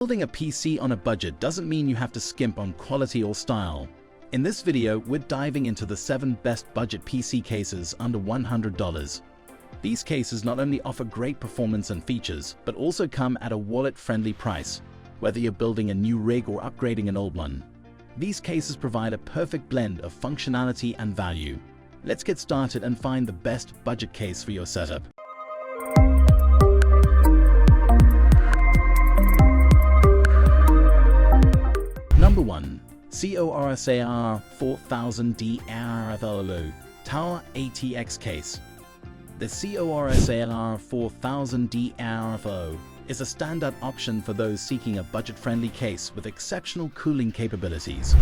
Building a PC on a budget doesn't mean you have to skimp on quality or style. In this video, we're diving into the 7 best budget PC cases under $100. These cases not only offer great performance and features, but also come at a wallet-friendly price, whether you're building a new rig or upgrading an old one. These cases provide a perfect blend of functionality and value. Let's get started and find the best budget case for your setup. Number 1. CORSAIR 4000D RFLO Tower ATX Case. The CORSAIR 4000D RFLO is a standard option for those seeking a budget-friendly case with exceptional cooling capabilities.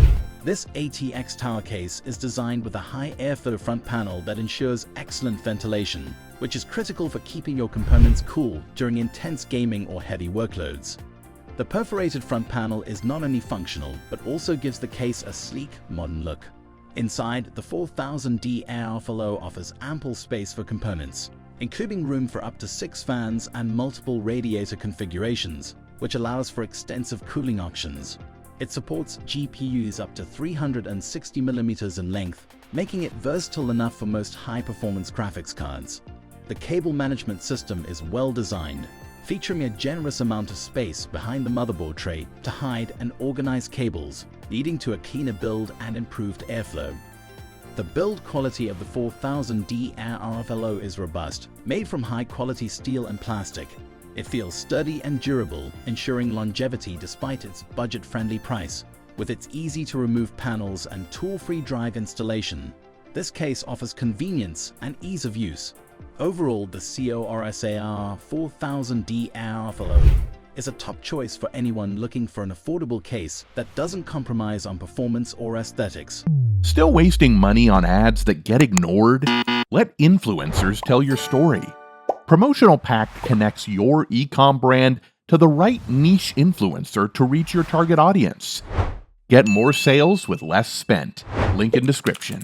This ATX tower case is designed with a high airflow front panel that ensures excellent ventilation, which is critical for keeping your components cool during intense gaming or heavy workloads. The perforated front panel is not only functional, but also gives the case a sleek, modern look. Inside, the 4000D RFLO offers ample space for components, including room for up to 6 fans and multiple radiator configurations, which allows for extensive cooling options. It supports GPUs up to 360mm in length, making it versatile enough for most high-performance graphics cards. The cable management system is well designed, featuring a generous amount of space behind the motherboard tray to hide and organize cables, leading to a cleaner build and improved airflow. The build quality of the 4000D RFLO is robust, made from high-quality steel and plastic. It feels sturdy and durable, ensuring longevity despite its budget-friendly price. With its easy-to-remove panels and tool-free drive installation, this case offers convenience and ease of use. Overall, the CORSAIR 4000D RFLO is a top choice for anyone looking for an affordable case that doesn't compromise on performance or aesthetics. Still wasting money on ads that get ignored? Let influencers tell your story. Promotional Pack connects your e-com brand to the right niche influencer to reach your target audience. Get more sales with less spent. Link in description.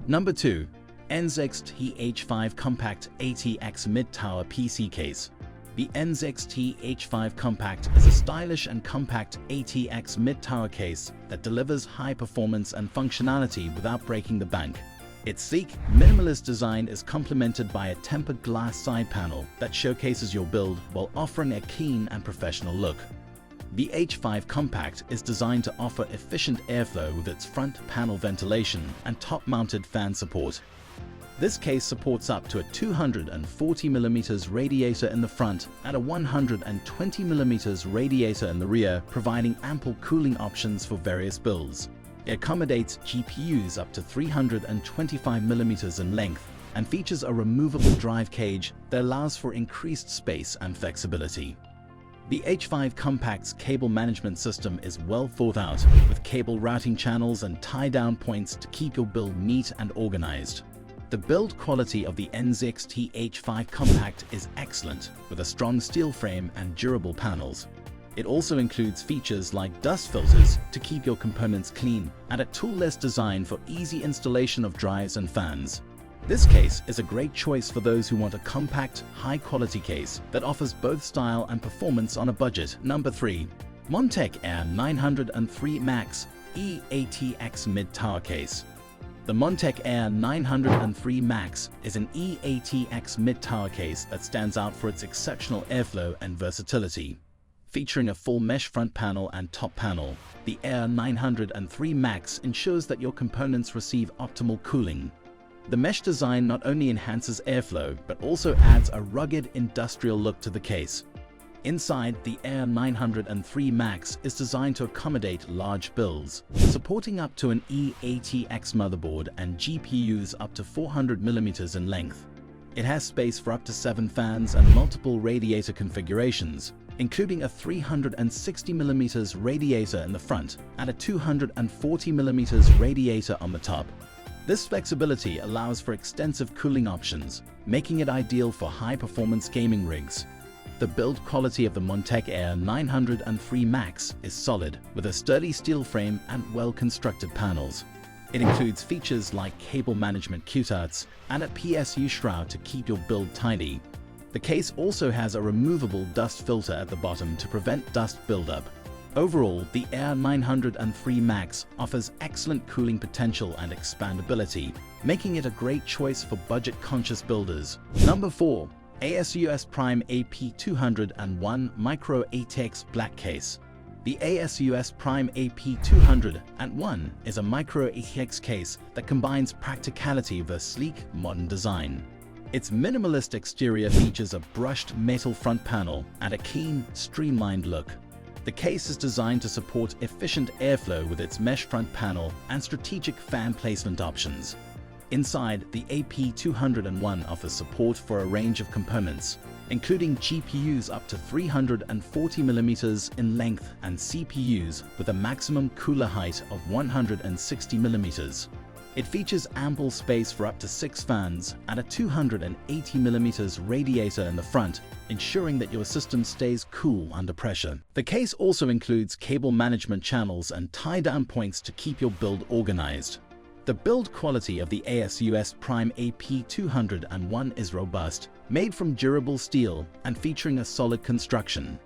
Number 2. NZXT H5 Compact ATX Mid-Tower PC Case. The NZXT H5 Compact is a stylish and compact ATX mid-tower case that delivers high performance and functionality without breaking the bank. Its sleek, minimalist design is complemented by a tempered glass side panel that showcases your build while offering a clean and professional look. The H5 Compact is designed to offer efficient airflow with its front panel ventilation and top-mounted fan support. This case supports up to a 240mm radiator in the front and a 120mm radiator in the rear, providing ample cooling options for various builds. It accommodates GPUs up to 325mm in length and features a removable drive cage that allows for increased space and flexibility. The H5 Compact's cable management system is well thought out, with cable routing channels and tie-down points to keep your build neat and organized. The build quality of the NZXT H5 Compact is excellent, with a strong steel frame and durable panels. It also includes features like dust filters to keep your components clean and a tool-less design for easy installation of drives and fans. This case is a great choice for those who want a compact, high-quality case that offers both style and performance on a budget. Number 3. Montech Air 903 Max E-ATX Mid-Tower Case. The Montech Air 903 Max is an E-ATX mid-tower case that stands out for its exceptional airflow and versatility. Featuring a full mesh front panel and top panel, the Air 903 Max ensures that your components receive optimal cooling. The mesh design not only enhances airflow, but also adds a rugged industrial look to the case. Inside, the Air 903 Max is designed to accommodate large builds, supporting up to an E-ATX motherboard and GPUs up to 400mm in length. It has space for up to 7 fans and multiple radiator configurations, including a 360mm radiator in the front and a 240mm radiator on the top. This flexibility allows for extensive cooling options, making it ideal for high-performance gaming rigs. The build quality of the Montech Air 903 Max is solid, with a sturdy steel frame and well-constructed panels. It includes features like cable management cutouts and a PSU shroud to keep your build tidy. The case also has a removable dust filter at the bottom to prevent dust buildup. Overall, the Air 903 Max offers excellent cooling potential and expandability, making it a great choice for budget-conscious builders. Number 4. ASUS Prime AP201 MicroATX Black Case. The ASUS Prime AP201 is a MicroATX case that combines practicality with a sleek, modern design. Its minimalist exterior features a brushed metal front panel and a clean, streamlined look. The case is designed to support efficient airflow with its mesh front panel and strategic fan placement options. Inside, the AP201 offers support for a range of components, including GPUs up to 340mm in length and CPUs with a maximum cooler height of 160mm. It features ample space for up to 6 fans and a 280mm radiator in the front, ensuring that your system stays cool under pressure. The case also includes cable management channels and tie-down points to keep your build organized. The build quality of the ASUS Prime AP201 is robust, made from durable steel and featuring a solid construction.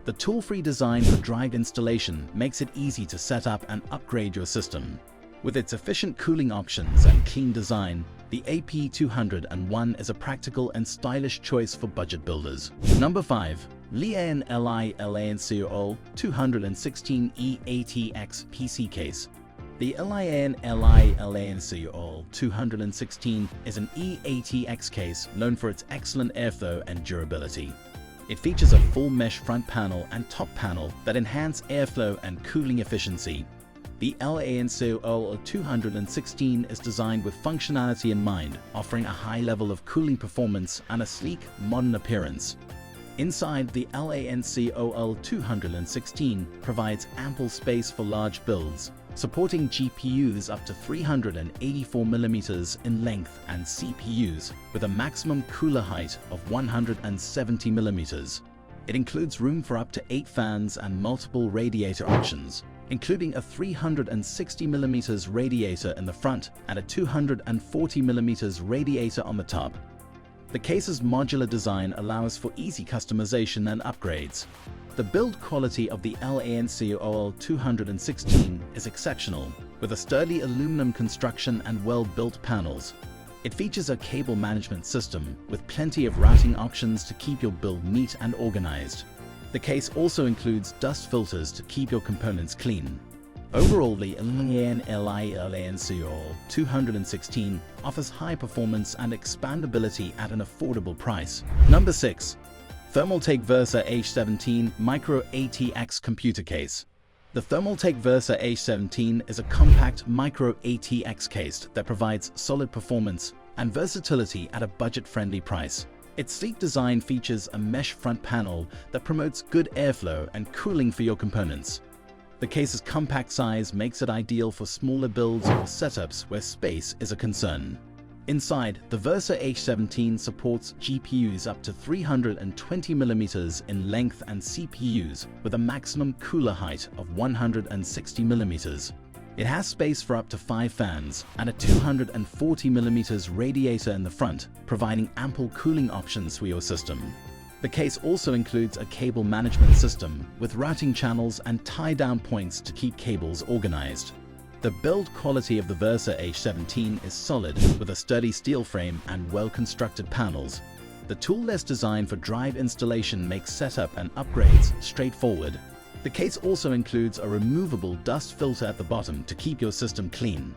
The tool-free design for drive installation makes it easy to set up and upgrade your system. With its efficient cooling options and clean design, the AP201 is a practical and stylish choice for budget builders. Number 5. LIAN LANCOOL 216 E-ATX PC Case. The LIAN LANCOOL 216 is an E-ATX case known for its excellent airflow and durability. It features a full mesh front panel and top panel that enhance airflow and cooling efficiency. The LANCOOL 216 is designed with functionality in mind, offering a high level of cooling performance and a sleek, modern appearance. Inside, the LANCOOL 216 provides ample space for large builds, supporting GPUs up to 384mm in length and CPUs with a maximum cooler height of 170mm. It includes room for up to 8 fans and multiple radiator options, including a 360mm radiator in the front and a 240mm radiator on the top. The case's modular design allows for easy customization and upgrades. The build quality of the LANCOOL 216 is exceptional, with a sturdy aluminum construction and well-built panels. It features a cable management system with plenty of routing options to keep your build neat and organized. The case also includes dust filters to keep your components clean. Overall, the LIAN LANCOOL 216 offers high performance and expandability at an affordable price. Number 6. Thermaltake Versa H17 MicroATX Computer Case. The Thermaltake Versa H17 is a compact MicroATX case that provides solid performance and versatility at a budget-friendly price. Its sleek design features a mesh front panel that promotes good airflow and cooling for your components. The case's compact size makes it ideal for smaller builds or setups where space is a concern. Inside, the Versa H17 supports GPUs up to 320mm in length and CPUs with a maximum cooler height of 160mm. It has space for up to 5 fans and a 240mm radiator in the front, providing ample cooling options for your system. The case also includes a cable management system with routing channels and tie-down points to keep cables organized. The build quality of the Versa H17 is solid, with a sturdy steel frame and well-constructed panels. The toolless design for drive installation makes setup and upgrades straightforward. The case also includes a removable dust filter at the bottom to keep your system clean.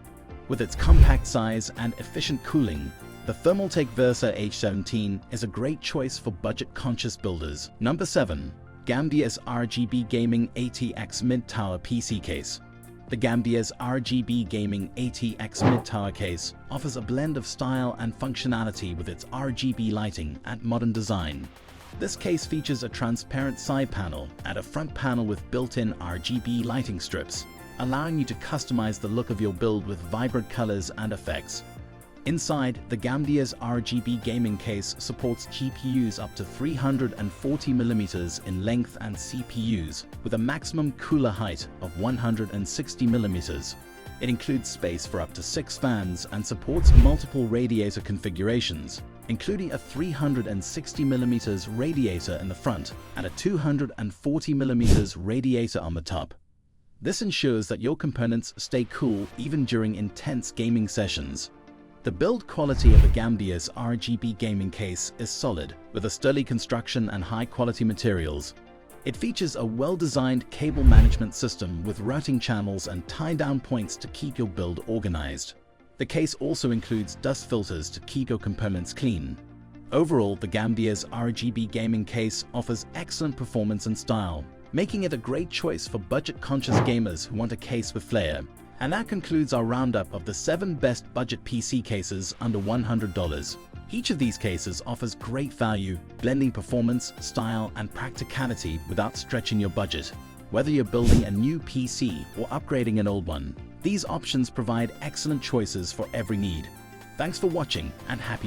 With its compact size and efficient cooling, the Thermaltake Versa H17 is a great choice for budget-conscious builders. Number 7. Gamdias RGB Gaming ATX Mid-Tower PC Case. The Gamdias RGB Gaming ATX Mid-Tower case offers a blend of style and functionality with its RGB lighting and modern design. This case features a transparent side panel and a front panel with built-in RGB lighting strips, allowing you to customize the look of your build with vibrant colors and effects. Inside, the Gamdias RGB gaming case supports GPUs up to 340mm in length and CPUs with a maximum cooler height of 160mm. It includes space for up to 6 fans and supports multiple radiator configurations. including a 360mm radiator in the front and a 240mm radiator on the top. This ensures that your components stay cool even during intense gaming sessions. The build quality of the Gamdias RGB gaming case is solid, with a sturdy construction and high-quality materials. It features a well-designed cable management system with routing channels and tie-down points to keep your build organized. The case also includes dust filters to keep your components clean. Overall, the Gamdias RGB gaming case offers excellent performance and style, making it a great choice for budget-conscious gamers who want a case with flair. And that concludes our roundup of the 7 best budget PC cases under $100. Each of these cases offers great value, blending performance, style, and practicality without stretching your budget. Whether you're building a new PC or upgrading an old one, these options provide excellent choices for every need. Thanks for watching and happy